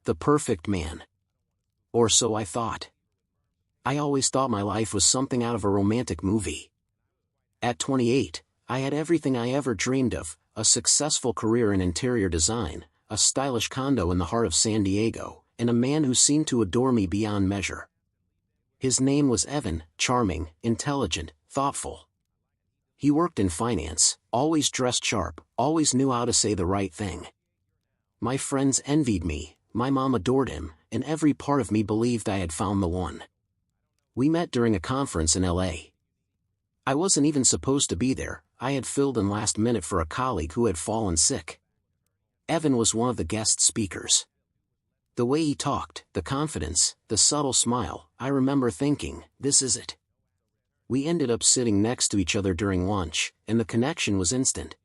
The perfect man. Or so I thought. I always thought my life was something out of a romantic movie. At 28, I had everything I ever dreamed of, a successful career in interior design, a stylish condo in the heart of San Diego, and a man who seemed to adore me beyond measure. His name was Evan, charming, intelligent, thoughtful. He worked in finance, always dressed sharp, always knew how to say the right thing. My friends envied me, my mom adored him, and every part of me believed I had found the one. We met during a conference in LA. I wasn't even supposed to be there. I had filled in last minute for a colleague who had fallen sick. Evan was one of the guest speakers. The way he talked, the confidence, the subtle smile, I remember thinking, this is it. We ended up sitting next to each other during lunch, and the connection was instant.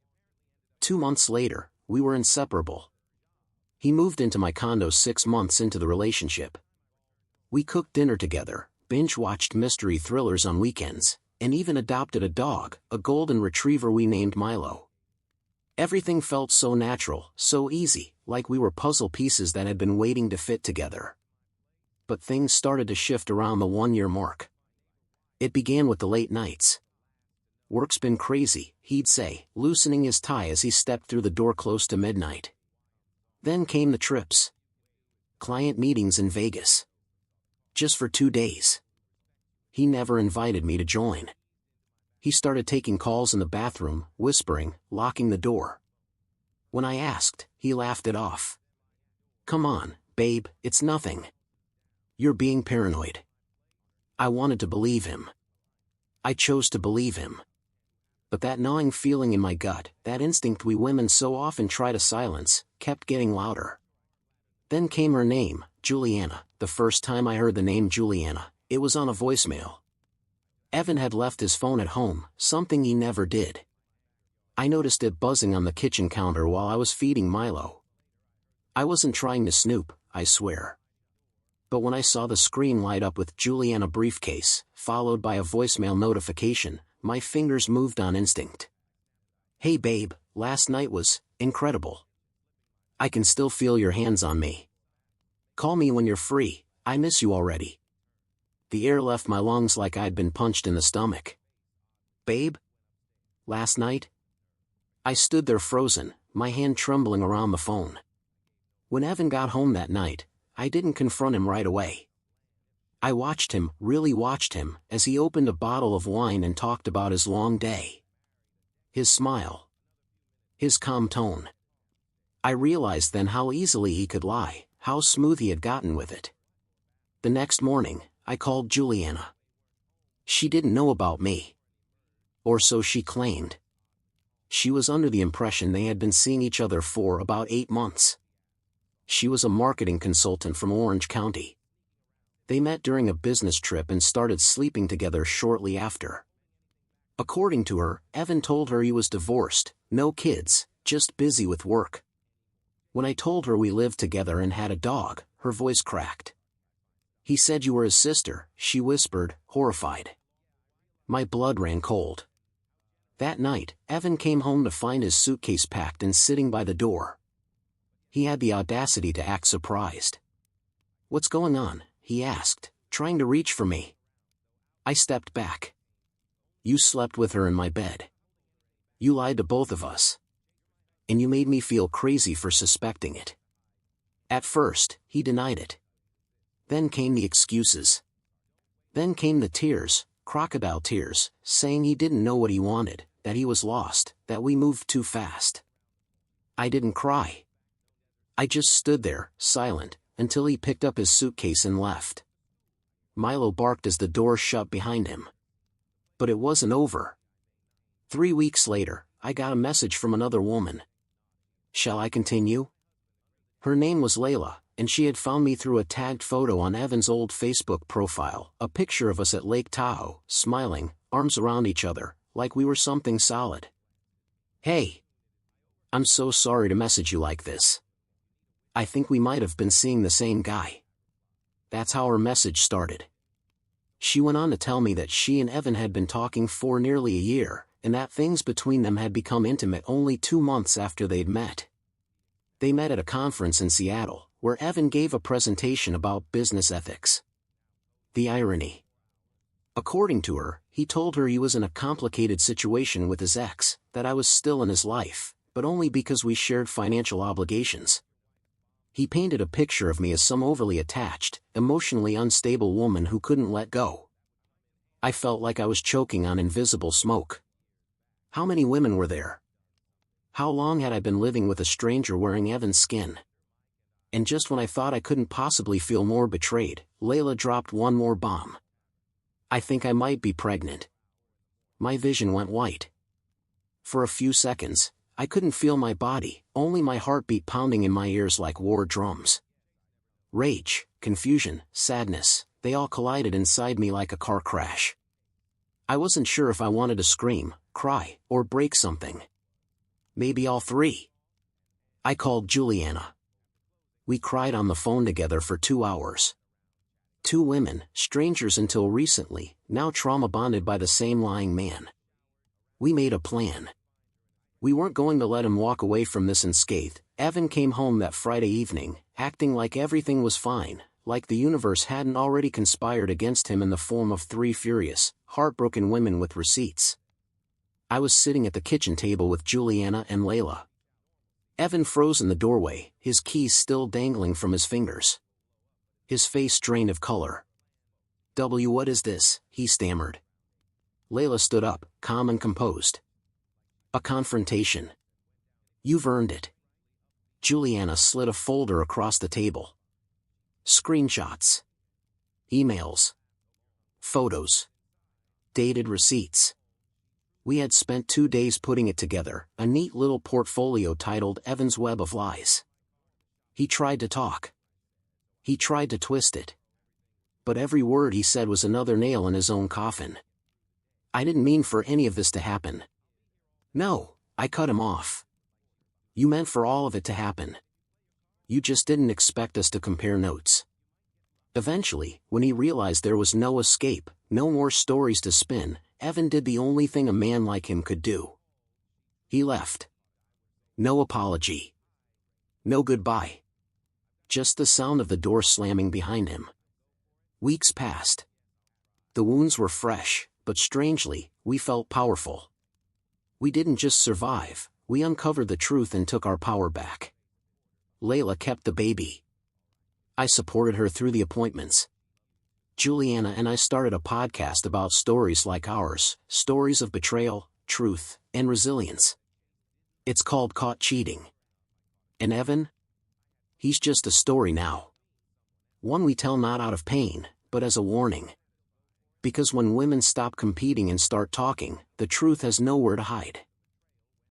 2 months later, we were inseparable. He moved into my condo 6 months into the relationship. We cooked dinner together, binge-watched mystery thrillers on weekends, and even adopted a dog, a golden retriever we named Milo. Everything felt so natural, so easy, like we were puzzle pieces that had been waiting to fit together. But things started to shift around the 1-year mark. It began with the late nights. "Work's been crazy," he'd say, loosening his tie as he stepped through the door close to midnight. Then came the trips. Client meetings in Vegas. Just for 2 days. He never invited me to join. He started taking calls in the bathroom, whispering, locking the door. When I asked, he laughed it off. "Come on, babe, it's nothing. You're being paranoid." I wanted to believe him. I chose to believe him. But that gnawing feeling in my gut, that instinct we women so often try to silence, kept getting louder. Then came her name, Juliana. The first time I heard the name Juliana, it was on a voicemail. Evan had left his phone at home, something he never did. I noticed it buzzing on the kitchen counter while I was feeding Milo. I wasn't trying to snoop, I swear. But when I saw the screen light up with Juliana briefcase, followed by a voicemail notification, my fingers moved on instinct. "Hey babe, last night was incredible. I can still feel your hands on me. Call me when you're free, I miss you already." The air left my lungs like I'd been punched in the stomach. "Babe? Last night?" I stood there frozen, my hand trembling around the phone. When Evan got home that night, I didn't confront him right away. I watched him, really watched him, as he opened a bottle of wine and talked about his long day. His smile. His calm tone. I realized then how easily he could lie, how smooth he had gotten with it. The next morning, I called Juliana. She didn't know about me. Or so she claimed. She was under the impression they had been seeing each other for about 8 months. She was a marketing consultant from Orange County. They met during a business trip and started sleeping together shortly after. According to her, Evan told her he was divorced, no kids, just busy with work. When I told her we lived together and had a dog, her voice cracked. "He said you were his sister," she whispered, horrified. My blood ran cold. That night, Evan came home to find his suitcase packed and sitting by the door. He had the audacity to act surprised. "What's going on?" he asked, trying to reach for me. I stepped back. "You slept with her in my bed. You lied to both of us. And you made me feel crazy for suspecting it." At first, he denied it. Then came the excuses. Then came the tears, crocodile tears, saying he didn't know what he wanted, that he was lost, that we moved too fast. I didn't cry. I just stood there, silent, until he picked up his suitcase and left. Milo barked as the door shut behind him. But it wasn't over. 3 weeks later, I got a message from another woman. Shall I continue? Her name was Layla, and she had found me through a tagged photo on Evan's old Facebook profile, a picture of us at Lake Tahoe, smiling, arms around each other, like we were something solid. "Hey. I'm so sorry to message you like this. I think we might have been seeing the same guy." That's how her message started. She went on to tell me that she and Evan had been talking for nearly a year, and that things between them had become intimate only 2 months after they'd met. They met at a conference in Seattle, where Evan gave a presentation about business ethics. The irony. According to her, he told her he was in a complicated situation with his ex, that I was still in his life, but only because we shared financial obligations. He painted a picture of me as some overly attached, emotionally unstable woman who couldn't let go. I felt like I was choking on invisible smoke. How many women were there? How long had I been living with a stranger wearing Evan's skin? And just when I thought I couldn't possibly feel more betrayed, Layla dropped one more bomb. I think I might be pregnant. My vision went white. For a few seconds, I couldn't feel my body, only my heartbeat pounding in my ears like war drums. Rage, confusion, sadness, they all collided inside me like a car crash. I wasn't sure if I wanted to scream, cry, or break something. Maybe all three. I called Juliana. We cried on the phone together for 2 hours. Two women, strangers until recently, now trauma-bonded by the same lying man. We made a plan. We weren't going to let him walk away from this unscathed. Evan came home that Friday evening, acting like everything was fine, like the universe hadn't already conspired against him in the form of 3 furious, heartbroken women with receipts. I was sitting at the kitchen table with Juliana and Layla. Evan froze in the doorway, his keys still dangling from his fingers. His face drained of color. What is this?" he stammered. Layla stood up, calm and composed. "A confrontation. You've earned it." Juliana slid a folder across the table. Screenshots. Emails. Photos. Dated receipts. We had spent 2 days putting it together, a neat little portfolio titled Evan's Web of Lies. He tried to talk. He tried to twist it. But every word he said was another nail in his own coffin. I didn't mean for any of this to happen. No, I cut him off. You meant for all of it to happen. You just didn't expect us to compare notes. Eventually, when he realized there was no escape, no more stories to spin, Evan did the only thing a man like him could do. He left. No apology. No goodbye. Just the sound of the door slamming behind him. Weeks passed. The wounds were fresh, but strangely, we felt powerful. We didn't just survive, we uncovered the truth and took our power back. Layla kept the baby. I supported her through the appointments. Juliana and I started a podcast about stories like ours, stories of betrayal, truth, and resilience. It's called Caught Cheating. And Evan? He's just a story now. One we tell not out of pain, but as a warning. Because when women stop competing and start talking, the truth has nowhere to hide.